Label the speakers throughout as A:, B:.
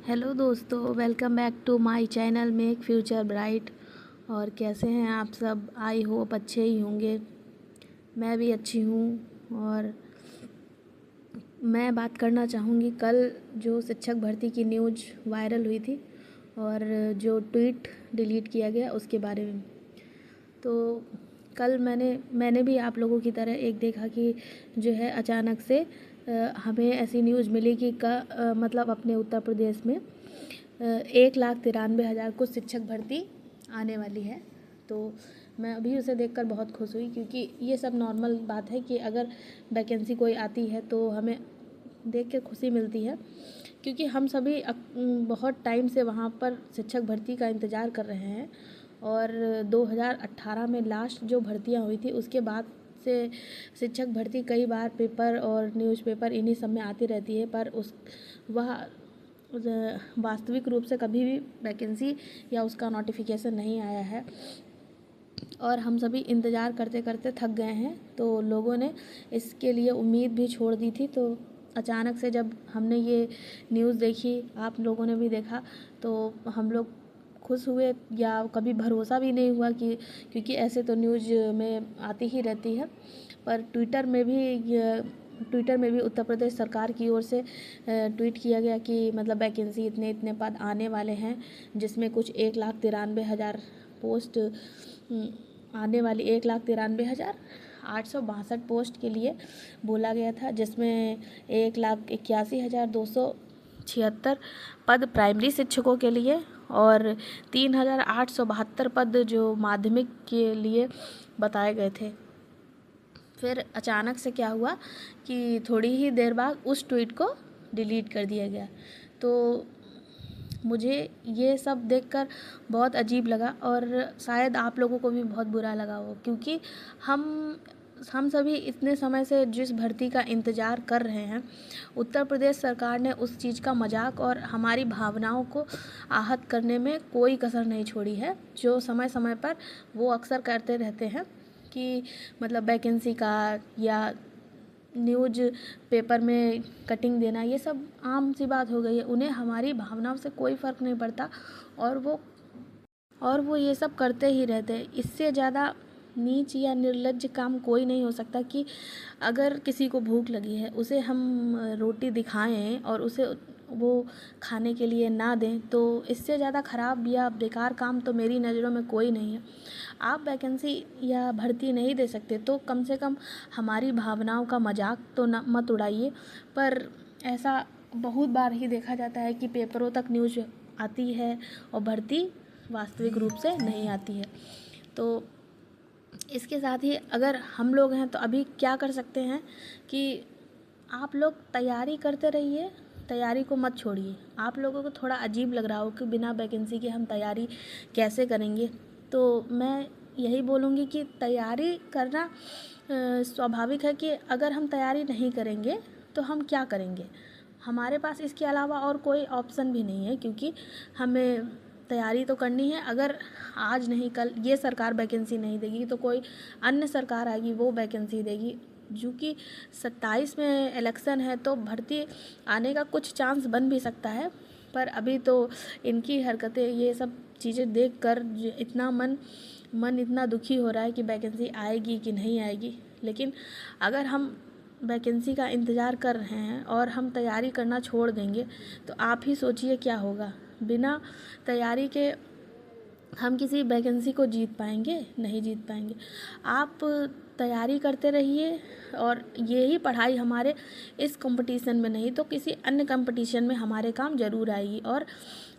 A: Hello दोस्तों, welcome back to my channel make future bright. और कैसे हैं आप सब? आई होप अच्छे ही होंगे। मैं भी अच्छी हूँ। और मैं बात करना चाहूँगी कल जो शिक्षक भर्ती की न्यूज़ वायरल हुई थी और जो ट्वीट डिलीट किया गया उसके बारे में। तो कल मैंने भी आप लोगों की तरह एक देखा कि जो है अचानक से हमें ऐसी न्यूज़ मिली कि मतलब अपने उत्तर प्रदेश में 1,93,000 कुछ शिक्षक भर्ती आने वाली है। तो मैं अभी उसे देखकर बहुत खुश हुई, क्योंकि ये सब नॉर्मल बात है कि अगर वैकेंसी कोई आती है तो हमें देख के खुशी मिलती है, क्योंकि हम सभी बहुत टाइम से वहाँ पर शिक्षक भर्ती का इंतज़ार कर रहे हैं। और 2018 में लास्ट जो भर्तियाँ हुई थी उसके बाद से शिक्षक भर्ती कई बार पेपर और न्यूज़पेपर इन्हीं सब में आती रहती है, पर वह वास्तविक रूप से कभी भी वैकेंसी या उसका नोटिफिकेशन नहीं आया है। और हम सभी इंतज़ार करते करते थक गए हैं, तो लोगों ने इसके लिए उम्मीद भी छोड़ दी थी। तो अचानक से जब हमने ये न्यूज़ देखी, आप लोगों ने भी देखा, तो हम लोग खुश हुए, या कभी भरोसा भी नहीं हुआ कि, क्योंकि ऐसे तो न्यूज़ में आती ही रहती है। पर ट्विटर में भी उत्तर प्रदेश सरकार की ओर से ट्वीट किया गया कि मतलब वैकेंसी इतने इतने पद आने वाले हैं, जिसमें कुछ 1,93,000 पोस्ट आने वाली 1,93,862 पोस्ट के लिए बोला गया था, जिसमें 1,81,276 पद प्राइमरी शिक्षकों के लिए और 3,872 पद जो माध्यमिक के लिए बताए गए थे। फिर अचानक से क्या हुआ कि थोड़ी ही देर बाद उस ट्वीट को डिलीट कर दिया गया। तो मुझे ये सब देखकर बहुत अजीब लगा, और शायद आप लोगों को भी बहुत बुरा लगा हो, क्योंकि हम सभी इतने समय से जिस भर्ती का इंतज़ार कर रहे हैं, उत्तर प्रदेश सरकार ने उस चीज़ का मजाक और हमारी भावनाओं को आहत करने में कोई कसर नहीं छोड़ी है, जो समय समय पर वो अक्सर करते रहते हैं कि मतलब वैकेंसी का या न्यूज़ पेपर में कटिंग देना, ये सब आम सी बात हो गई है। उन्हें हमारी भावनाओं से कोई फ़र्क नहीं पड़ता, और वो ये सब करते ही रहते हैं। इससे ज़्यादा नीच या निर्लज्ज काम कोई नहीं हो सकता कि अगर किसी को भूख लगी है, उसे हम रोटी दिखाएं और उसे वो खाने के लिए ना दें, तो इससे ज़्यादा ख़राब या बेकार काम तो मेरी नज़रों में कोई नहीं है। आप वैकेंसी या भर्ती नहीं दे सकते तो कम से कम हमारी भावनाओं का मजाक तो ना मत उड़ाइए। पर ऐसा बहुत बार ही देखा जाता है कि पेपरों तक न्यूज़ आती है और भर्ती वास्तविक रूप से नहीं आती है। तो इसके साथ ही अगर हम लोग हैं तो अभी क्या कर सकते हैं कि आप लोग तैयारी करते रहिए, तैयारी को मत छोड़िए। आप लोगों को थोड़ा अजीब लग रहा हो कि बिना वैकेंसी के हम तैयारी कैसे करेंगे, तो मैं यही बोलूँगी कि तैयारी करना स्वाभाविक है कि अगर हम तैयारी नहीं करेंगे तो हम क्या करेंगे। हमारे पास इसके अलावा और कोई ऑप्शन भी नहीं है, क्योंकि हमें तैयारी तो करनी है। अगर आज नहीं कल ये सरकार वैकेंसी नहीं देगी तो कोई अन्य सरकार आएगी, वो वैकेंसी देगी। जो कि 27 में इलेक्शन है, तो भर्ती आने का कुछ चांस बन भी सकता है। पर अभी तो इनकी हरकतें, ये सब चीज़ें देखकर इतना मन इतना दुखी हो रहा है कि वैकेंसी आएगी कि नहीं आएगी। लेकिन अगर हम वैकेंसी का इंतज़ार कर रहे हैं और हम तैयारी करना छोड़ देंगे, तो आप ही सोचिए क्या होगा। बिना तैयारी के हम किसी वैकेंसी को जीत पाएंगे? नहीं जीत पाएंगे। आप तैयारी करते रहिए, और यही पढ़ाई हमारे इस कंपटीशन में नहीं तो किसी अन्य कंपटीशन में हमारे काम ज़रूर आएगी। और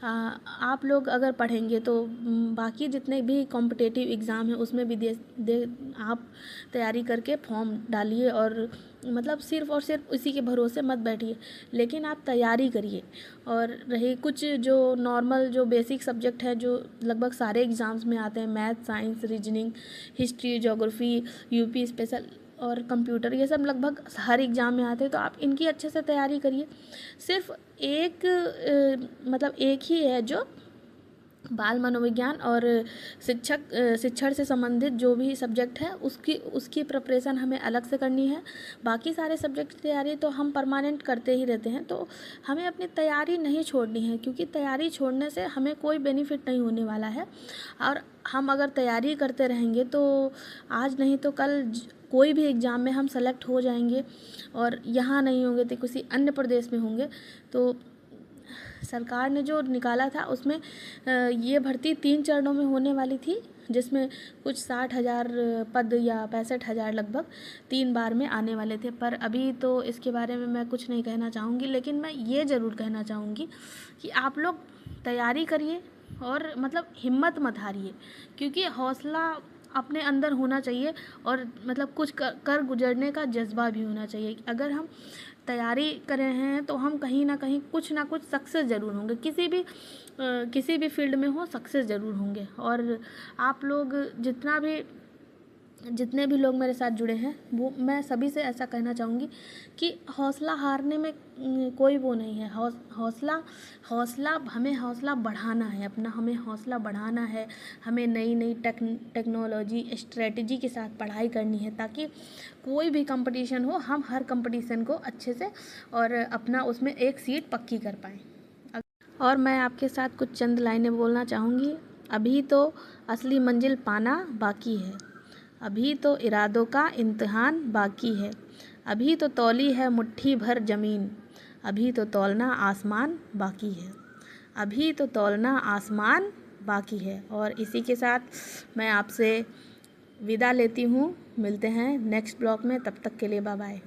A: आप लोग अगर पढ़ेंगे तो बाकी जितने भी कॉम्पिटिटिव एग्ज़ाम हैं उसमें भी आप तैयारी करके फॉर्म डालिए, और मतलब सिर्फ़ और सिर्फ इसी के भरोसे मत बैठिए, लेकिन आप तैयारी करिए। और रही कुछ जो नॉर्मल जो बेसिक सब्जेक्ट है जो लगभग सारे एग्ज़ाम्स में आते हैं, math, science, reasoning, history, geography, UP special और कंप्यूटर, ये सब लगभग हर एग्ज़ाम में आते हैं, तो आप इनकी अच्छे से तैयारी करिए। सिर्फ एक मतलब एक ही है जो बाल मनोविज्ञान और शिक्षण से संबंधित जो भी सब्जेक्ट है उसकी प्रिपरेशन हमें अलग से करनी है। बाकी सारे सब्जेक्ट की तैयारी तो हम परमानेंट करते ही रहते हैं, तो हमें अपनी तैयारी नहीं छोड़नी है, क्योंकि तैयारी छोड़ने से हमें कोई बेनिफिट नहीं होने वाला है। और हम अगर तैयारी करते रहेंगे तो आज नहीं तो कल कोई भी एग्ज़ाम में हम सेलेक्ट हो जाएंगे, और यहाँ नहीं होंगे तो किसी अन्य प्रदेश में होंगे। तो सरकार ने जो निकाला था उसमें ये भर्ती 3 चरणों में होने वाली थी, जिसमें कुछ 60,000 पद या 65,000 लगभग 3 बार में आने वाले थे। पर अभी तो इसके बारे में मैं कुछ नहीं कहना चाहूँगी, लेकिन मैं ये ज़रूर कहना चाहूँगी कि आप लोग तैयारी करिए और मतलब हिम्मत मत हारिए, क्योंकि हौसला अपने अंदर होना चाहिए और मतलब कुछ कर गुजरने का जज्बा भी होना चाहिए। अगर हम तैयारी कर रहे हैं तो हम कहीं ना कहीं कुछ ना कुछ सक्सेस ज़रूर होंगे, किसी भी फील्ड में हो सक्सेस ज़रूर होंगे। और आप लोग जितने भी लोग मेरे साथ जुड़े हैं वो मैं सभी से ऐसा कहना चाहूँगी कि हौसला हारने में कोई वो नहीं है। हौसला हमें हौसला बढ़ाना है अपना, हमें हौसला बढ़ाना है। हमें नई नई टेक्नोलॉजी स्ट्रेटजी के साथ पढ़ाई करनी है, ताकि कोई भी कंपटीशन हो हम हर कंपटीशन को अच्छे से और अपना उसमें एक सीट पक्की कर पाएँ। और मैं आपके साथ कुछ चंद लाइनें बोलना चाहूँगी। अभी तो असली मंजिल पाना बाकी है, अभी तो इरादों का इम्तिहान बाकी है, अभी तो तौली है मुट्ठी भर ज़मीन, अभी तो तौलना आसमान बाकी है, अभी तो तौलना आसमान बाकी है। और इसी के साथ मैं आपसे विदा लेती हूँ। मिलते हैं नेक्स्ट ब्लॉग में, तब तक के लिए बाय बाय।